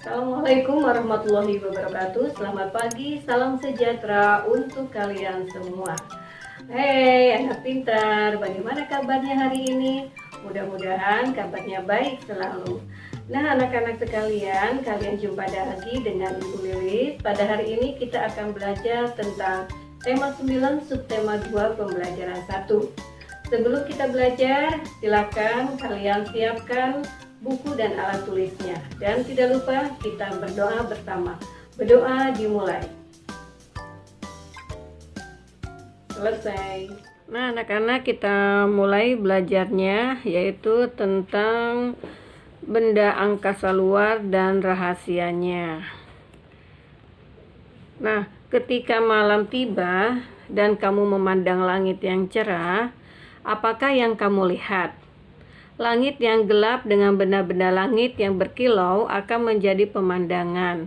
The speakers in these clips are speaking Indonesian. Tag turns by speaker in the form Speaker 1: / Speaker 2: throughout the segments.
Speaker 1: Assalamualaikum warahmatullahi wabarakatuh. Selamat pagi, salam sejahtera untuk kalian semua. Hei anak pintar, bagaimana kabarnya hari ini? Mudah-mudahan kabarnya baik selalu. Nah anak-anak sekalian, kalian jumpa lagi dengan Ibu Lilis. Pada hari ini kita akan belajar tentang tema 9 subtema 2 pembelajaran 1. Sebelum kita belajar, silakan kalian siapkan buku dan alat tulisnya. Dan tidak lupa kita berdoa bersama. Berdoa dimulai. Selesai. Nah anak-anak, kita mulai belajarnya, yaitu tentang benda angkasa luar dan rahasianya. Nah, ketika malam tiba dan kamu memandang langit yang cerah, apakah yang kamu lihat? Langit yang gelap dengan benda-benda langit yang berkilau akan menjadi pemandangan.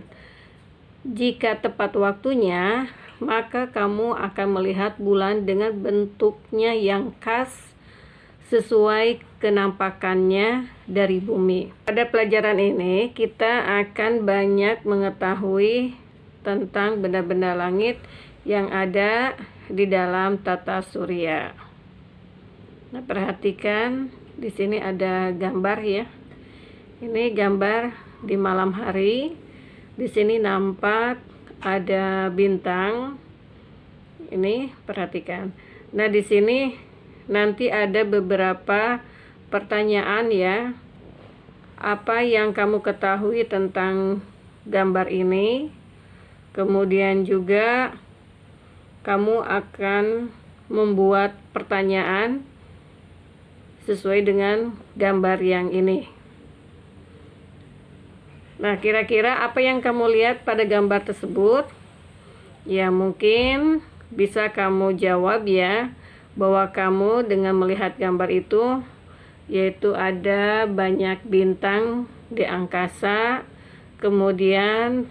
Speaker 1: Jika tepat waktunya, maka kamu akan melihat bulan dengan bentuknya yang khas sesuai kenampakannya dari bumi. Pada pelajaran ini, kita akan banyak mengetahui tentang benda-benda langit yang ada di dalam tata surya. Nah, perhatikan di sini ada gambar ya. Ini gambar di malam hari. Di sini nampak ada bintang. Ini perhatikan. Nah, di sini nanti ada beberapa pertanyaan ya. Apa yang kamu ketahui tentang gambar ini? Kemudian juga kamu akan membuat pertanyaan sesuai dengan gambar yang ini. Nah, kira-kira apa yang kamu lihat pada gambar tersebut? Ya, mungkin bisa kamu jawab ya, bahwa kamu dengan melihat gambar itu, yaitu ada banyak bintang di angkasa, kemudian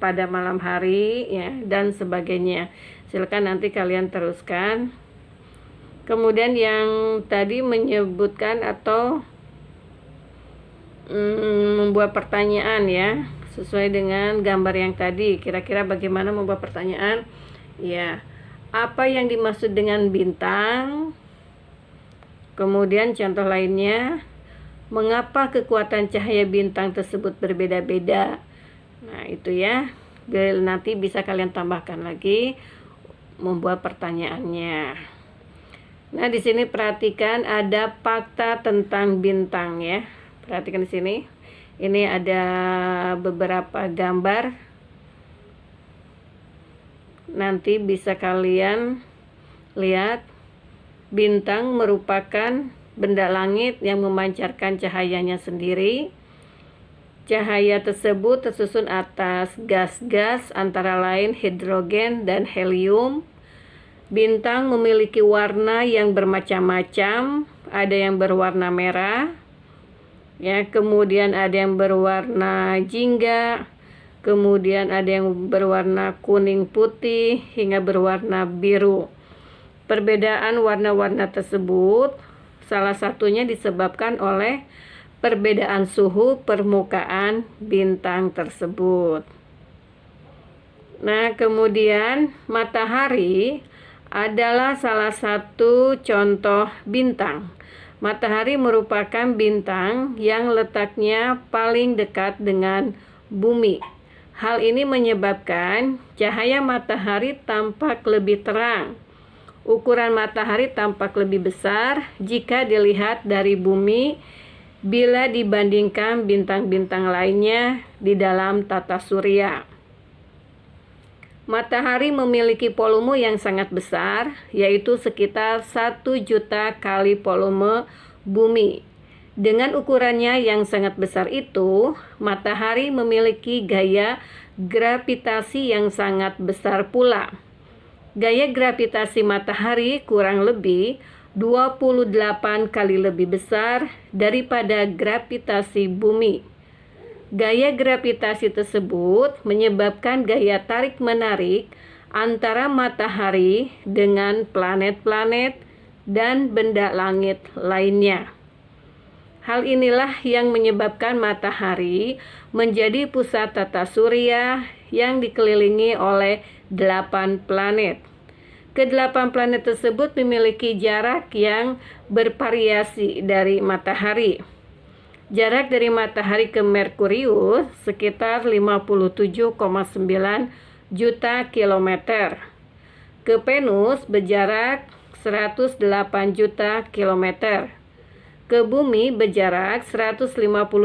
Speaker 1: pada malam hari ya, dan sebagainya. Silakan nanti kalian teruskan. Kemudian yang tadi menyebutkan atau membuat pertanyaan ya, sesuai dengan gambar yang tadi. Kira-kira bagaimana membuat pertanyaan? Ya, apa yang dimaksud dengan bintang? Kemudian contoh lainnya, mengapa kekuatan cahaya bintang tersebut berbeda-beda? Nah, itu ya. Nanti bisa kalian tambahkan lagi membuat pertanyaannya. Nah, di sini perhatikan ada fakta tentang bintang ya. Perhatikan di sini. Ini ada beberapa gambar. Nanti bisa kalian lihat. Bintang merupakan benda langit yang memancarkan cahayanya sendiri. Cahaya tersebut tersusun atas gas-gas antara lain hidrogen dan helium. Bintang memiliki warna yang bermacam-macam, ada yang berwarna merah, ya, kemudian ada yang berwarna jingga, kemudian ada yang berwarna kuning putih hingga berwarna biru. Perbedaan warna-warna tersebut salah satunya disebabkan oleh perbedaan suhu permukaan bintang tersebut. Nah, kemudian matahari adalah salah satu contoh bintang. Matahari merupakan bintang yang letaknya paling dekat dengan bumi. Hal ini menyebabkan cahaya matahari tampak lebih terang. Ukuran matahari tampak lebih besar jika dilihat dari bumi bila dibandingkan bintang-bintang lainnya di dalam tata surya. Matahari memiliki volume yang sangat besar, yaitu sekitar 1 juta kali volume bumi. Dengan ukurannya yang sangat besar itu, matahari memiliki gaya gravitasi yang sangat besar pula. Gaya gravitasi matahari kurang lebih 28 kali lebih besar daripada gravitasi bumi. Gaya gravitasi tersebut menyebabkan gaya tarik-menarik antara matahari dengan planet-planet dan benda langit lainnya. Hal inilah yang menyebabkan matahari menjadi pusat tata surya yang dikelilingi oleh 8 planet. Kedelapan planet tersebut memiliki jarak yang bervariasi dari matahari. Jarak dari matahari ke Merkurius sekitar 57,9 juta kilometer. Ke Venus berjarak 108 juta kilometer. Ke bumi berjarak 150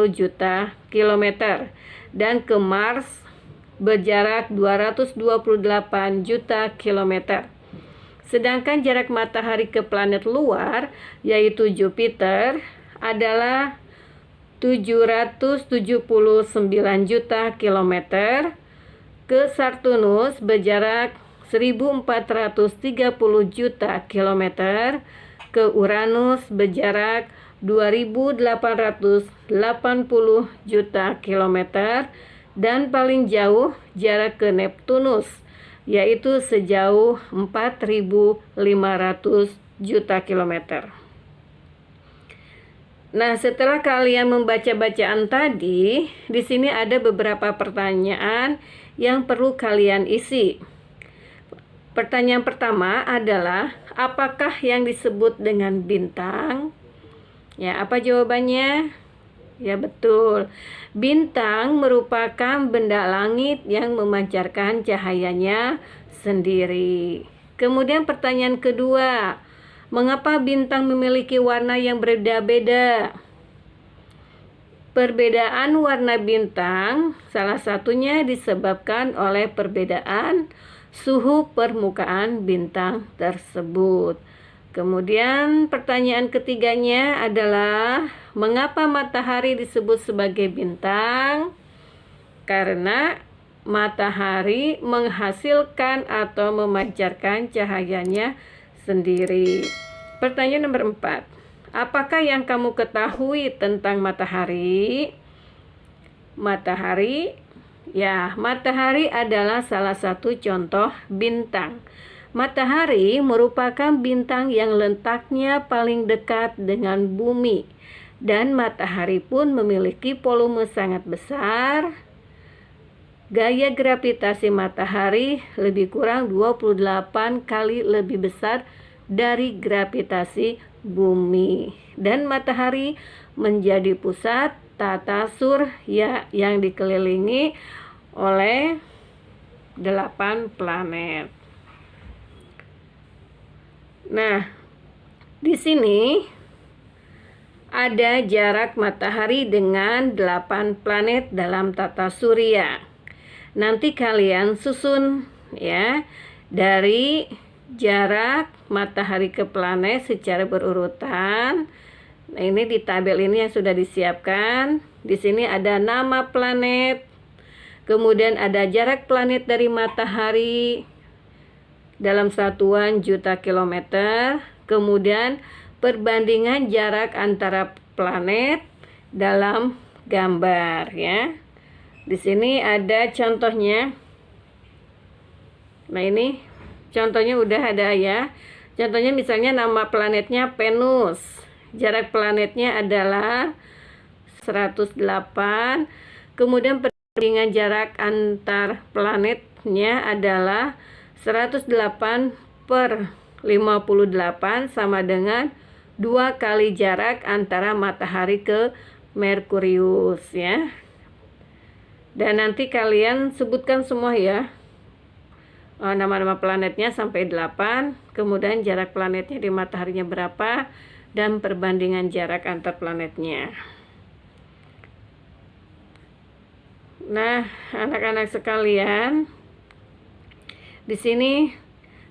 Speaker 1: juta kilometer. Dan ke Mars berjarak 228 juta kilometer. Sedangkan jarak matahari ke planet luar, yaitu Jupiter, adalah 779 juta kilometer. Ke Saturnus berjarak 1430 juta kilometer. Ke Uranus berjarak 2880 juta kilometer. Dan paling jauh jarak ke Neptunus, yaitu sejauh 4.500 juta kilometer. Nah, setelah kalian membaca bacaan tadi, di sini ada beberapa pertanyaan yang perlu kalian isi. Pertanyaan pertama adalah, apakah yang disebut dengan bintang? Ya, apa jawabannya? Ya, betul. Bintang merupakan benda langit yang memancarkan cahayanya sendiri. Kemudian pertanyaan kedua, mengapa bintang memiliki warna yang berbeda-beda? Perbedaan warna bintang salah satunya disebabkan oleh perbedaan suhu permukaan bintang tersebut. Kemudian pertanyaan ketiganya adalah, mengapa matahari disebut sebagai bintang? Karena matahari menghasilkan atau memancarkan cahayanya sendiri. Pertanyaan nomor 4. Apakah yang kamu ketahui tentang matahari? Matahari adalah salah satu contoh bintang. Matahari merupakan bintang yang letaknya paling dekat dengan bumi, dan matahari pun memiliki volume sangat besar. Gaya gravitasi matahari lebih kurang 28 kali lebih besar dari gravitasi bumi, dan matahari menjadi pusat tata surya yang dikelilingi oleh 8 planet. Nah, di sini ada jarak matahari dengan 8 planet dalam tata surya. Nanti kalian susun ya dari jarak matahari ke planet secara berurutan. Nah, ini di tabel ini yang sudah disiapkan. Di sini ada nama planet. Kemudian ada jarak planet dari matahari dalam satuan juta kilometer. Kemudian perbandingan jarak antara planet dalam gambar ya. Di sini ada contohnya. Nah, ini contohnya udah ada ya. Contohnya misalnya nama planetnya Venus. Jarak planetnya adalah 108. Kemudian perbandingan jarak antar planetnya adalah 108/58 sama dengan 2 kali jarak antara matahari ke Merkurius ya. Dan nanti kalian sebutkan semua ya, nama-nama planetnya sampai 8, kemudian jarak planetnya di mataharinya berapa, dan perbandingan jarak antar planetnya. Nah, anak-anak sekalian, di sini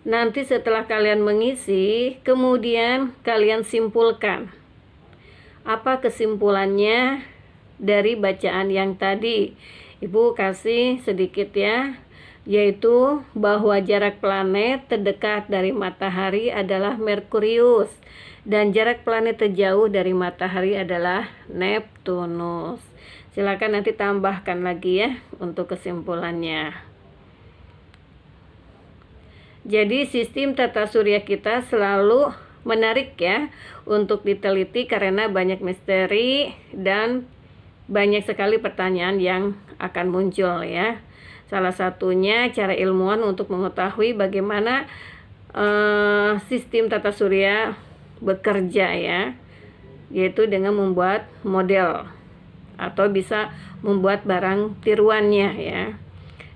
Speaker 1: nanti setelah kalian mengisi, kemudian kalian simpulkan. Apa kesimpulannya dari bacaan yang tadi? Ibu kasih sedikit ya, yaitu bahwa jarak planet terdekat dari matahari adalah Merkurius, dan jarak planet terjauh dari matahari adalah Neptunus. Silakan nanti tambahkan lagi ya untuk kesimpulannya. Jadi sistem tata surya kita selalu menarik ya untuk diteliti karena banyak misteri dan banyak sekali pertanyaan yang akan muncul ya. Salah satunya cara ilmuwan untuk mengetahui bagaimana sistem tata surya bekerja ya, yaitu dengan membuat model atau bisa membuat barang tiruannya ya.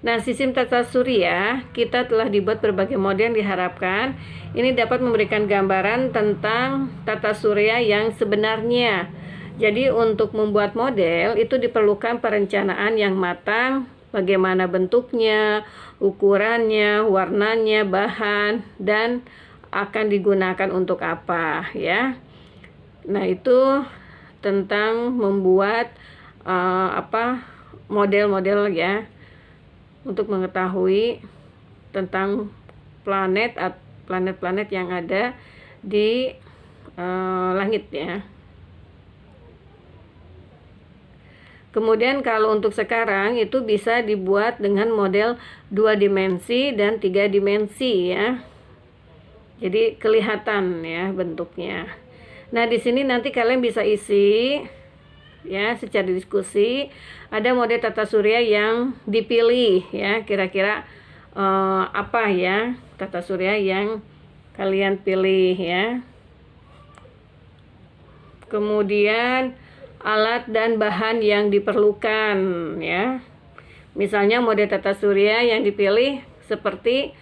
Speaker 1: Nah, sistem tata surya kita telah dibuat berbagai model yang diharapkan ini dapat memberikan gambaran tentang tata surya yang sebenarnya. Jadi untuk membuat model itu diperlukan perencanaan yang matang, bagaimana bentuknya, ukurannya, warnanya, bahan, dan akan digunakan untuk apa ya. Nah, itu tentang membuat model-model ya, untuk mengetahui tentang planet-planet yang ada di langit ya. Kemudian kalau untuk sekarang itu bisa dibuat dengan model 2 dimensi dan 3 dimensi ya. Jadi kelihatan ya bentuknya. Nah, di sini nanti kalian bisa isi ya secara diskusi. Ada model tata surya yang dipilih ya, kira-kira apa ya tata surya yang kalian pilih ya. Kemudian alat dan bahan yang diperlukan ya. Misalnya model tata surya yang dipilih seperti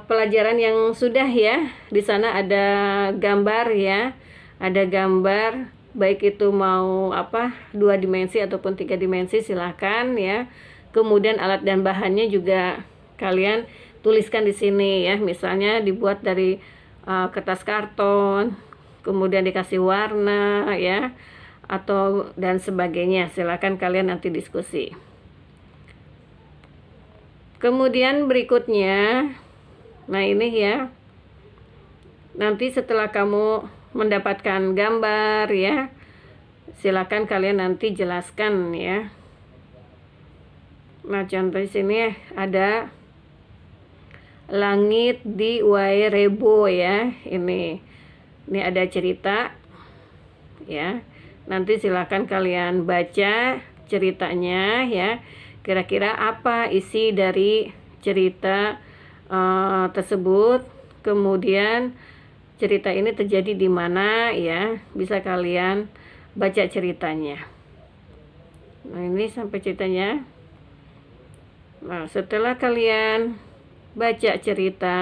Speaker 1: pelajaran yang sudah ya. Di sana ada gambar ya. Ada gambar baik itu mau 2 dimensi ataupun 3 dimensi silakan ya. Kemudian alat dan bahannya juga kalian tuliskan di sini ya. Misalnya dibuat dari kertas karton, kemudian dikasih warna ya, atau dan sebagainya. Silakan kalian nanti diskusi. Kemudian berikutnya, nah ini ya, nanti setelah kamu mendapatkan gambar ya, silakan kalian nanti jelaskan ya. Nah, contoh di sini ada langit di Wairebo ya. Ini ada cerita ya. Nanti silakan kalian baca ceritanya ya. Kira-kira apa isi dari cerita tersebut. Kemudian cerita ini terjadi di mana ya, bisa kalian baca ceritanya. Nah, ini sampai ceritanya. Nah, setelah kalian baca cerita,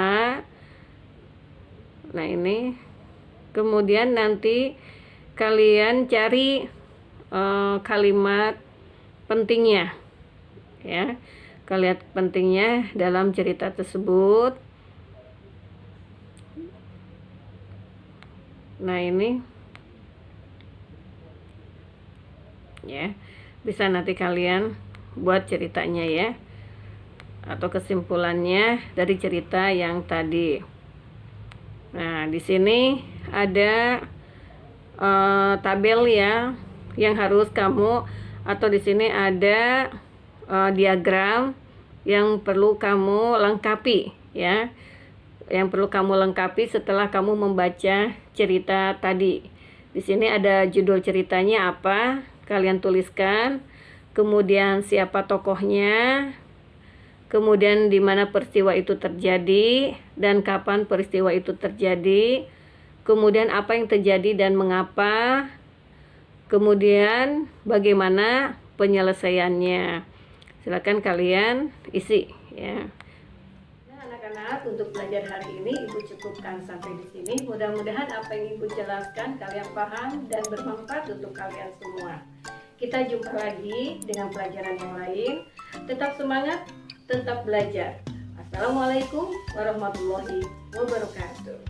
Speaker 1: nah ini kemudian nanti kalian cari kalimat pentingnya ya, kalimat pentingnya dalam cerita tersebut. Nah, ini ya, bisa nanti kalian buat ceritanya ya, atau kesimpulannya dari cerita yang tadi. Nah, di sini ada tabel ya yang harus kamu, atau di sini ada diagram yang perlu kamu lengkapi ya, yang perlu kamu lengkapi setelah kamu membaca cerita tadi. Di sini ada judul ceritanya apa, kalian tuliskan, kemudian siapa tokohnya, kemudian di mana peristiwa itu terjadi dan kapan peristiwa itu terjadi, kemudian apa yang terjadi dan mengapa, kemudian bagaimana penyelesaiannya. Silakan kalian isi ya. Nah, anak-anak, untuk belajar hari ini Ibu cukupkan sampai di sini. Mudah-mudahan apa yang Ibu jelaskan kalian paham dan bermanfaat untuk kalian semua. Kita jumpa lagi dengan pelajaran yang lain. Tetap semangat, tetap belajar. Assalamualaikum warahmatullahi wabarakatuh.